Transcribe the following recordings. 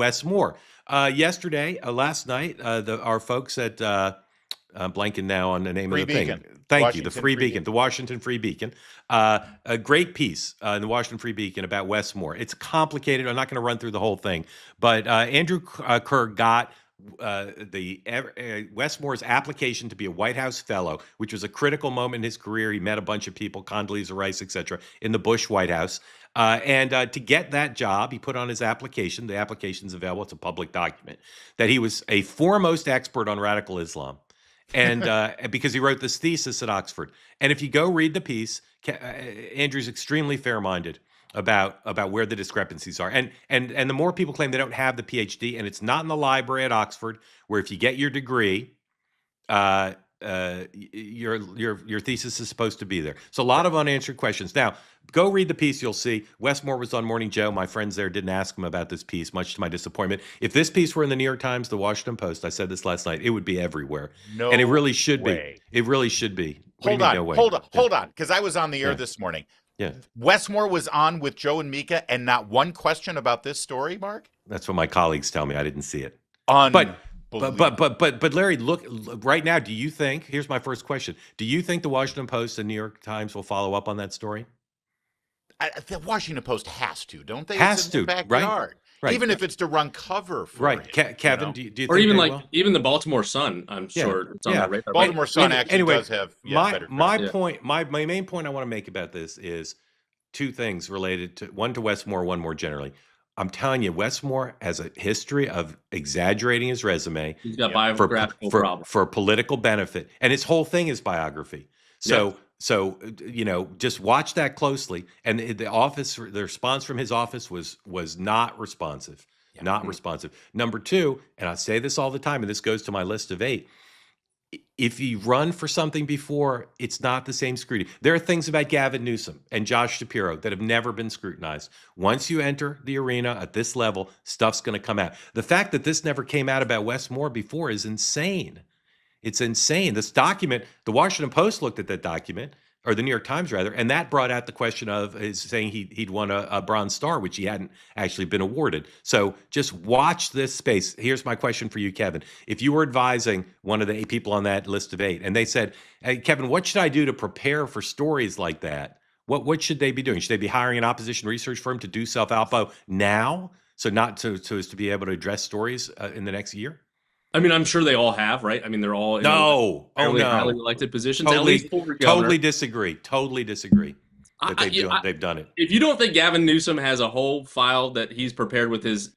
Wes Moore. Last night, our folks at I'm blanking now on the name Free of the Beacon. thing. Thank you, the Washington Free Free Beacon, the Washington Free Beacon. A great piece in the Washington Free Beacon about Wes Moore. It's complicated. I'm not going to run through the whole thing, but Andrew Kerr got Wes Moore's application to be a White House fellow, which was a critical moment in his career. He met a bunch of people, Condoleezza Rice, etc., in the Bush White House. And to get that job, he put on his application. The application's available. It's a public document that he was a foremost expert on radical Islam. And because he wrote this thesis at Oxford. And if you go read the piece, Andrew's extremely fair-minded about where the discrepancies are. And the more people claim they don't have the PhD, and it's not in the library at Oxford, where if you get your degree, your thesis is supposed to be there. So a lot of unanswered questions. Now, go read the piece. You'll see Wes Moore was on Morning Joe. My friends there didn't ask him about this piece, much to my disappointment. If this piece were in the New York Times, the Washington Post, I said this last night, it would be everywhere. No, and it really should way. be. It really should be. Hold on, because I was on the air this morning. Yeah. Wes Moore was on with Joe and Mika, and not one question about this story, Mark? That's what my colleagues tell me. I didn't see it. But Larry, look right now. Do you think? Here's my first question. Do you think the Washington Post and New York Times will follow up on that story? The Washington Post has to, don't they? Has it's in to, their backyard. Right. Even if it's to run cover for it. Kevin, do you think or even they will? even the Baltimore Sun? I'm sure it's on that radar. Baltimore Sun actually does have better point. My main point I want to make about this is two things related to one to Wes Moore, one more generally. I'm telling you, Wes Moore has a history of exaggerating his resume. He's got biographical problems for political benefit, and his whole thing is biography. So just watch that closely. And the response from his office was not responsive, not responsive. Number two, and I say this all the time, and this goes to my list of 8. If you run for something before, it's not the same scrutiny. There are things about Gavin Newsom and Josh Shapiro that have never been scrutinized. Once you enter the arena at this level, stuff's going to come out. The fact that this never came out about Wes Moore before is insane. It's insane. This document, the Washington Post looked at that document, or the New York Times rather, and that brought out the question of saying he'd won a Bronze Star, which he hadn't actually been awarded. So just watch this space. Here's my question for you, Kevin. If you were advising one of the 8 people on that list of 8, and they said, "Hey, Kevin, what should I do to prepare for stories like that?" What should they be doing? Should they be hiring an opposition research firm to do self-alpha now, so as to be able to address stories in the next year? I mean, I'm sure they all have, right? I mean, they're all in highly elected positions. Totally disagree. That they've done it. If you don't think Gavin Newsom has a whole file that he's prepared with his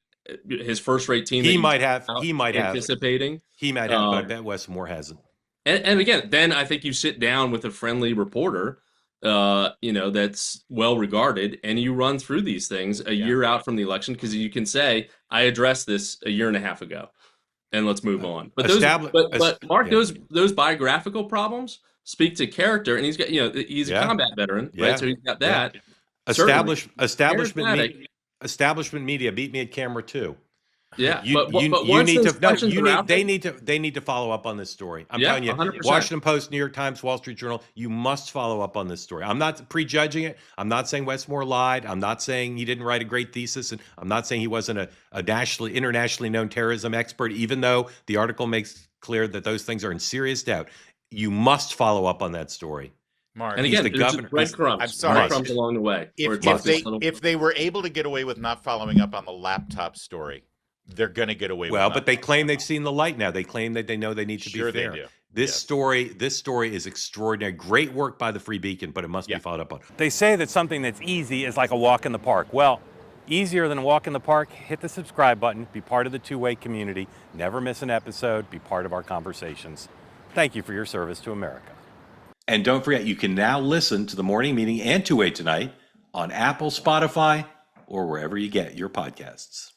first-rate team, he might have anticipating. He might have, but I bet Wes Moore hasn't. And again, then I think you sit down with a friendly reporter, that's well regarded, and you run through these things a year out from the election, because you can say, "I addressed this a year and a half ago." And let's move on. But Mark, those biographical problems speak to character, and he's got he's a combat veteran, right? So he's got that. Establishment media beat me at camera 2. Yeah, they need to follow up on this story. I'm telling you, 100%. Washington Post, New York Times, Wall Street Journal, you must follow up on this story. I'm not prejudging it. I'm not saying Wes Moore lied. I'm not saying he didn't write a great thesis, and I'm not saying he wasn't a internationally known terrorism expert, even though the article makes clear that those things are in serious doubt. You must follow up on that story. Mark. And again, the governor. I'm sorry, breadcrumbs along the way. If they were able to get away with not following up on the laptop story, they're going to get away with it. Well, but they claim they've seen the light now. They claim that they know they need to be fair. They do. This story is extraordinary. Great work by the Free Beacon, but it must be followed up on. They say that something that's easy is like a walk in the park. Well, easier than a walk in the park, hit the subscribe button, be part of the two-way community, never miss an episode, be part of our conversations. Thank you for your service to America. And don't forget, you can now listen to the Morning Meeting and Two-Way Tonight on Apple, Spotify, or wherever you get your podcasts.